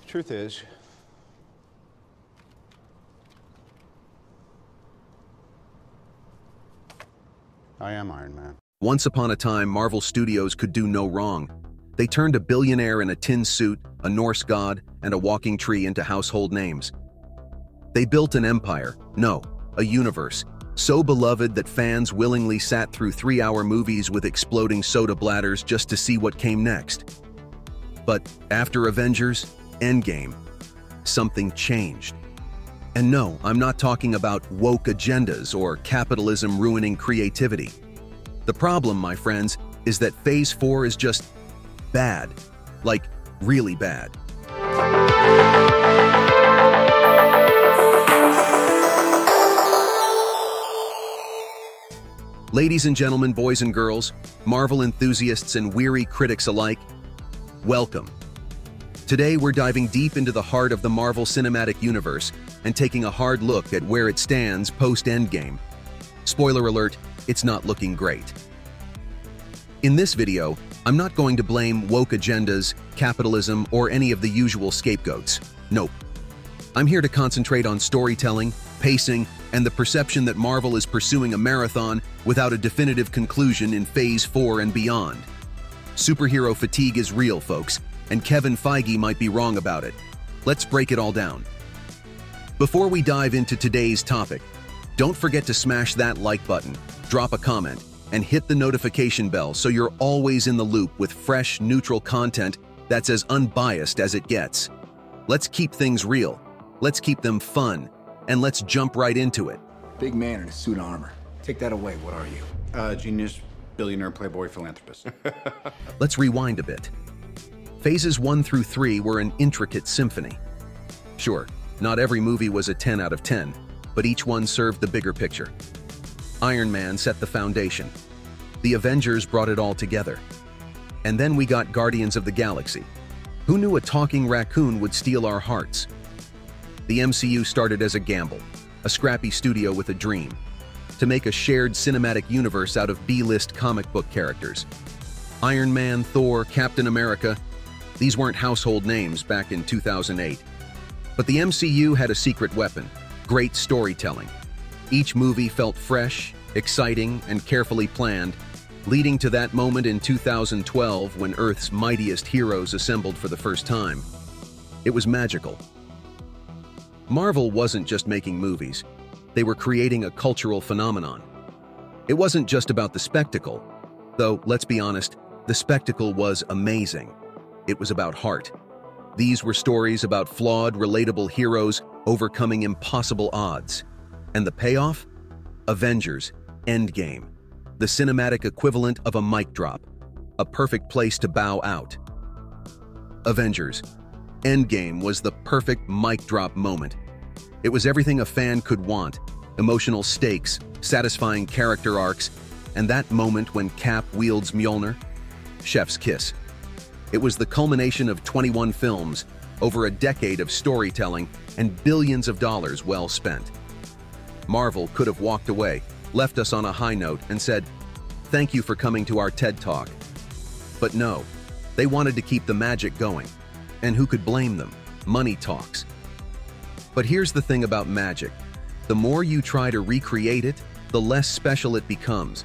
Truth is, I am Iron Man. Once upon a time, Marvel Studios could do no wrong. They turned a billionaire in a tin suit, a Norse god, and a walking tree into household names. They built an empire, no, a universe, so beloved that fans willingly sat through 3-hour movies with exploding soda bladders just to see what came next. But after Avengers, Endgame, something changed. And no, I'm not talking about woke agendas or capitalism ruining creativity. The problem, my friends, is that Phase 4 is just bad. Like, really bad. Ladies and gentlemen, boys and girls, Marvel enthusiasts and weary critics alike, welcome. Today we're diving deep into the heart of the Marvel Cinematic Universe and taking a hard look at where it stands post-Endgame. Spoiler alert, it's not looking great. In this video, I'm not going to blame woke agendas, capitalism, or any of the usual scapegoats. Nope. I'm here to concentrate on storytelling, pacing, and the perception that Marvel is pursuing a marathon without a definitive conclusion in Phase 4 and beyond. Superhero fatigue is real, folks, and Kevin Feige might be wrong about it. Let's break it all down. Before we dive into today's topic, don't forget to smash that like button, drop a comment, and hit the notification bell so you're always in the loop with fresh, neutral content that's as unbiased as it gets. Let's keep things real, let's keep them fun, and let's jump right into it. Big man in a suit of armor. Take that away, what are you? Genius, billionaire, playboy, philanthropist. Let's rewind a bit. Phases 1 through 3 were an intricate symphony. Sure, not every movie was a 10 out of 10, but each one served the bigger picture. Iron Man set the foundation. The Avengers brought it all together. And then we got Guardians of the Galaxy. Who knew a talking raccoon would steal our hearts? The MCU started as a gamble, a scrappy studio with a dream, to make a shared cinematic universe out of B-list comic book characters. Iron Man, Thor, Captain America, these weren't household names back in 2008. But the MCU had a secret weapon, great storytelling. Each movie felt fresh, exciting, and carefully planned, leading to that moment in 2012 when Earth's mightiest heroes assembled for the first time. It was magical. Marvel wasn't just making movies, they were creating a cultural phenomenon. It wasn't just about the spectacle, though, let's be honest, the spectacle was amazing. It was about heart. These were stories about flawed, relatable heroes overcoming impossible odds. And the payoff? Avengers, Endgame. The cinematic equivalent of a mic drop. A perfect place to bow out. Avengers, Endgame was the perfect mic drop moment. It was everything a fan could want. Emotional stakes, satisfying character arcs, and that moment when Cap wields Mjolnir. Chef's kiss. It was the culmination of 21 films, over a decade of storytelling, and billions of dollars well spent. Marvel could have walked away, left us on a high note, and said, "Thank you for coming to our TED Talk." But no, they wanted to keep the magic going. And who could blame them? Money talks. But here's the thing about magic. The more you try to recreate it, the less special it becomes.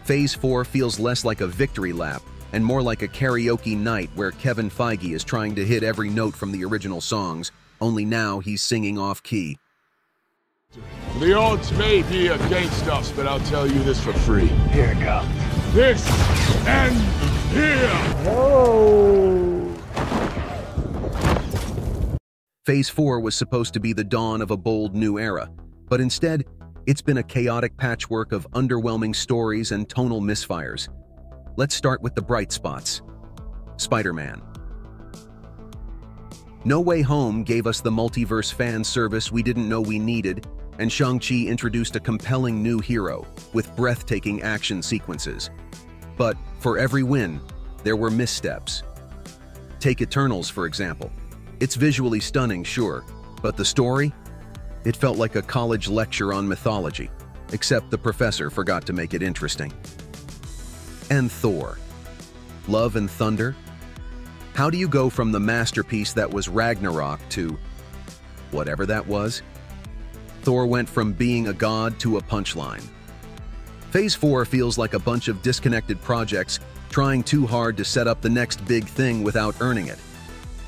Phase 4 feels less like a victory lap and more like a karaoke night where Kevin Feige is trying to hit every note from the original songs, only now he's singing off-key. The odds may be against us, but I'll tell you this for free. Here it comes. This ends here! Phase 4 was supposed to be the dawn of a bold new era, but instead, it's been a chaotic patchwork of underwhelming stories and tonal misfires. Let's start with the bright spots. Spider-Man. No Way Home gave us the multiverse fan service we didn't know we needed, and Shang-Chi introduced a compelling new hero with breathtaking action sequences. But for every win, there were missteps. Take Eternals, for example. It's visually stunning, sure, but the story? It felt like a college lecture on mythology, except the professor forgot to make it interesting. And Thor. Love and Thunder? How do you go from the masterpiece that was Ragnarok to whatever that was? Thor went from being a god to a punchline. Phase 4 feels like a bunch of disconnected projects trying too hard to set up the next big thing without earning it.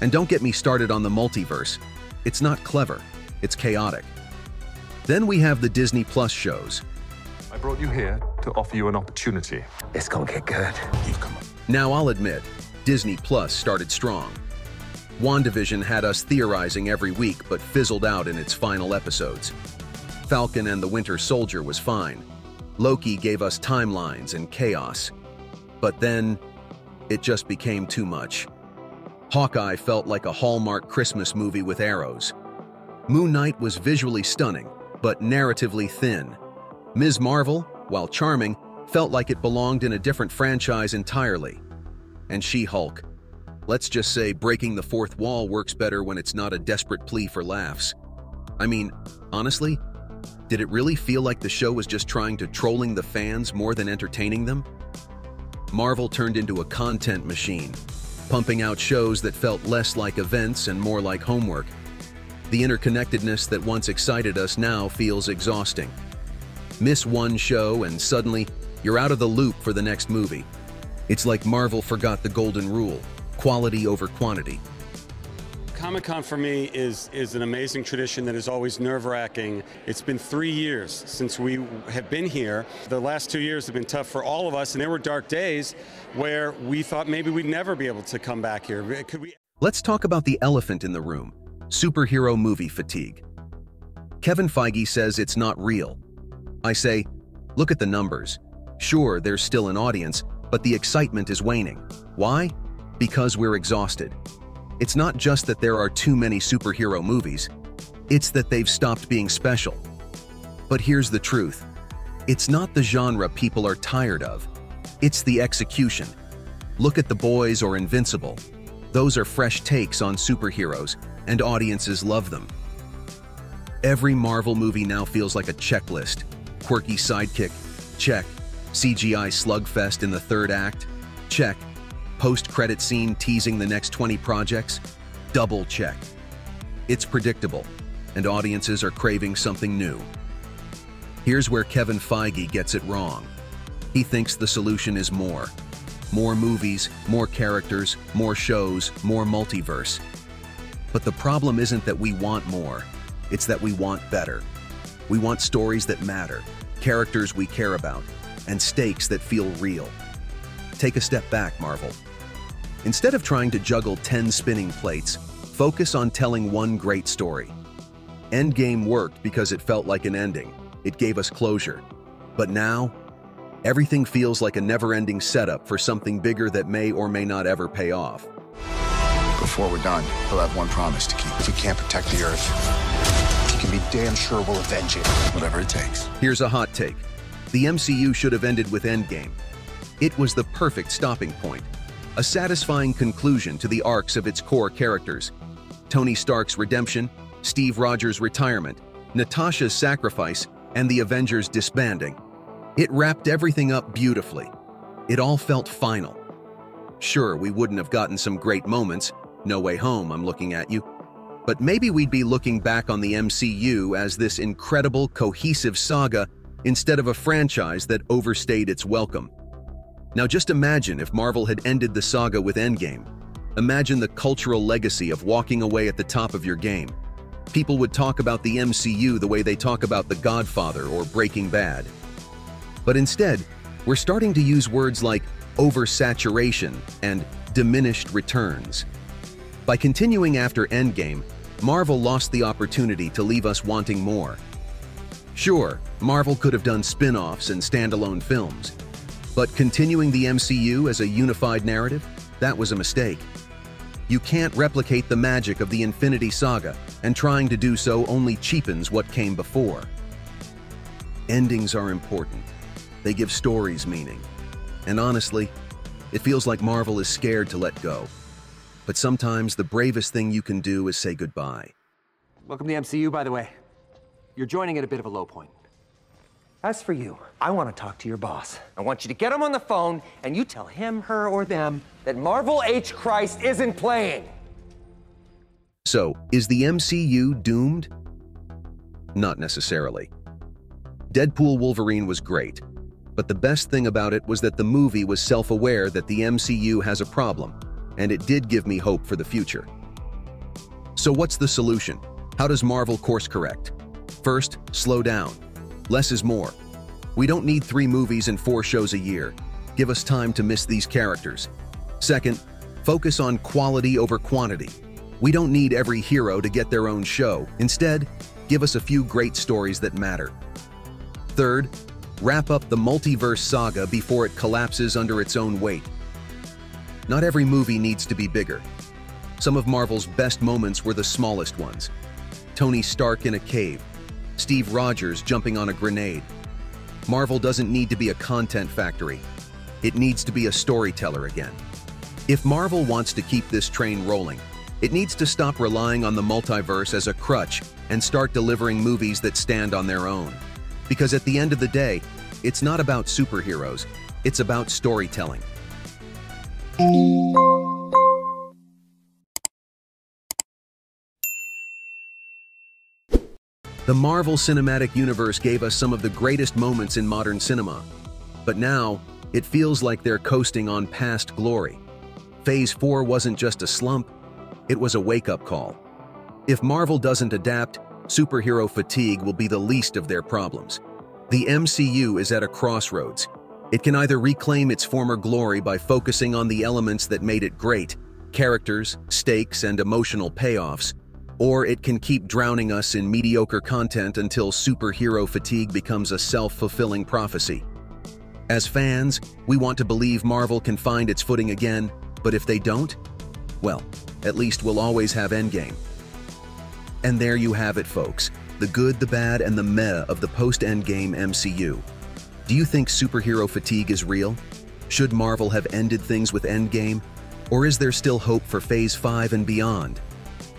And don't get me started on the multiverse. It's not clever, it's chaotic. Then we have the Disney Plus shows. I brought you here to offer you an opportunity. It's gonna get good. You've come up. Now I'll admit, Disney Plus started strong. WandaVision had us theorizing every week but fizzled out in its final episodes. Falcon and the Winter Soldier was fine. Loki gave us timelines and chaos. But then, it just became too much. Hawkeye felt like a Hallmark Christmas movie with arrows. Moon Knight was visually stunning, but narratively thin. Ms. Marvel, while charming, felt like it belonged in a different franchise entirely. And She-Hulk. Let's just say breaking the fourth wall works better when it's not a desperate plea for laughs. I mean, honestly, did it really feel like the show was just trying to trolling the fans more than entertaining them? Marvel turned into a content machine, pumping out shows that felt less like events and more like homework. The interconnectedness that once excited us now feels exhausting. Miss one show and suddenly, you're out of the loop for the next movie. It's like Marvel forgot the golden rule, quality over quantity. Comic-Con for me is an amazing tradition that is always nerve-wracking. It's been 3 years since we have been here. The last 2 years have been tough for all of us, and there were dark days where we thought maybe we'd never be able to come back here. Could we? Let's talk about the elephant in the room, superhero movie fatigue. Kevin Feige says it's not real. I say, look at the numbers. Sure, there's still an audience, but the excitement is waning. Why? Because we're exhausted. It's not just that there are too many superhero movies, it's that they've stopped being special. But here's the truth. It's not the genre people are tired of. It's the execution. Look at The Boys or Invincible. Those are fresh takes on superheroes, and audiences love them. Every Marvel movie now feels like a checklist. Quirky sidekick? Check. CGI slugfest in the third act? Check. Post-credit scene teasing the next 20 projects? Double check. It's predictable, and audiences are craving something new. Here's where Kevin Feige gets it wrong. He thinks the solution is more. More movies, more characters, more shows, more multiverse. But the problem isn't that we want more, it's that we want better. We want stories that matter, characters we care about, and stakes that feel real. Take a step back, Marvel. Instead of trying to juggle 10 spinning plates, focus on telling one great story. Endgame worked because it felt like an ending. It gave us closure. But now, everything feels like a never-ending setup for something bigger that may or may not ever pay off. Before we're done, we'll have one promise to keep. If we can't protect the Earth, you can be damn sure we'll avenge it, whatever it takes. Here's a hot take. The MCU should have ended with Endgame. It was the perfect stopping point. A satisfying conclusion to the arcs of its core characters. Tony Stark's redemption, Steve Rogers' retirement, Natasha's sacrifice, and the Avengers disbanding. It wrapped everything up beautifully. It all felt final. Sure, we wouldn't have gotten some great moments. No Way Home, I'm looking at you. But maybe we'd be looking back on the MCU as this incredible, cohesive saga instead of a franchise that overstayed its welcome. Now just imagine if Marvel had ended the saga with Endgame. Imagine the cultural legacy of walking away at the top of your game. People would talk about the MCU the way they talk about The Godfather or Breaking Bad. But instead, we're starting to use words like oversaturation and diminished returns. By continuing after Endgame, Marvel lost the opportunity to leave us wanting more. Sure, Marvel could have done spin-offs and standalone films, but continuing the MCU as a unified narrative, that was a mistake. You can't replicate the magic of the Infinity Saga, and trying to do so only cheapens what came before. Endings are important. They give stories meaning. And honestly, it feels like Marvel is scared to let go. But sometimes the bravest thing you can do is say goodbye. Welcome to the MCU, by the way. You're joining at a bit of a low point. As for you, I want to talk to your boss. I want you to get him on the phone, and you tell him, her, or them that Marvel H. Christ isn't playing. So, is the MCU doomed? Not necessarily. Deadpool Wolverine was great, but the best thing about it was that the movie was self-aware that the MCU has a problem, and it did give me hope for the future. So what's the solution? How does Marvel course correct? First, slow down. Less is more. We don't need 3 movies and 4 shows a year. Give us time to miss these characters. Second, focus on quality over quantity. We don't need every hero to get their own show. Instead, give us a few great stories that matter. Third, wrap up the multiverse saga before it collapses under its own weight. Not every movie needs to be bigger. Some of Marvel's best moments were the smallest ones. Tony Stark in a cave, Steve Rogers jumping on a grenade. Marvel doesn't need to be a content factory. It needs to be a storyteller again. If Marvel wants to keep this train rolling, it needs to stop relying on the multiverse as a crutch and start delivering movies that stand on their own. Because at the end of the day, it's not about superheroes, it's about storytelling. The Marvel Cinematic Universe gave us some of the greatest moments in modern cinema. But now, it feels like they're coasting on past glory. Phase 4 wasn't just a slump, it was a wake-up call. If Marvel doesn't adapt, superhero fatigue will be the least of their problems. The MCU is at a crossroads. It can either reclaim its former glory by focusing on the elements that made it great, characters, stakes, and emotional payoffs, or it can keep drowning us in mediocre content until superhero fatigue becomes a self-fulfilling prophecy. As fans, we want to believe Marvel can find its footing again, but if they don't, well, at least we'll always have Endgame. And there you have it, folks. The good, the bad, and the meh of the post-Endgame MCU. Do you think superhero fatigue is real? Should Marvel have ended things with Endgame? Or is there still hope for Phase 5 and beyond?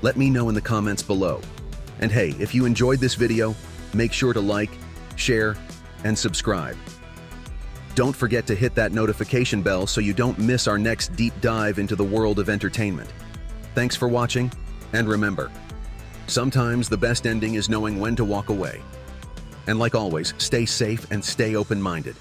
Let me know in the comments below. And hey, if you enjoyed this video, make sure to like, share, and subscribe. Don't forget to hit that notification bell so you don't miss our next deep dive into the world of entertainment. Thanks for watching, and remember, sometimes the best ending is knowing when to walk away. And like always, stay safe and stay open-minded.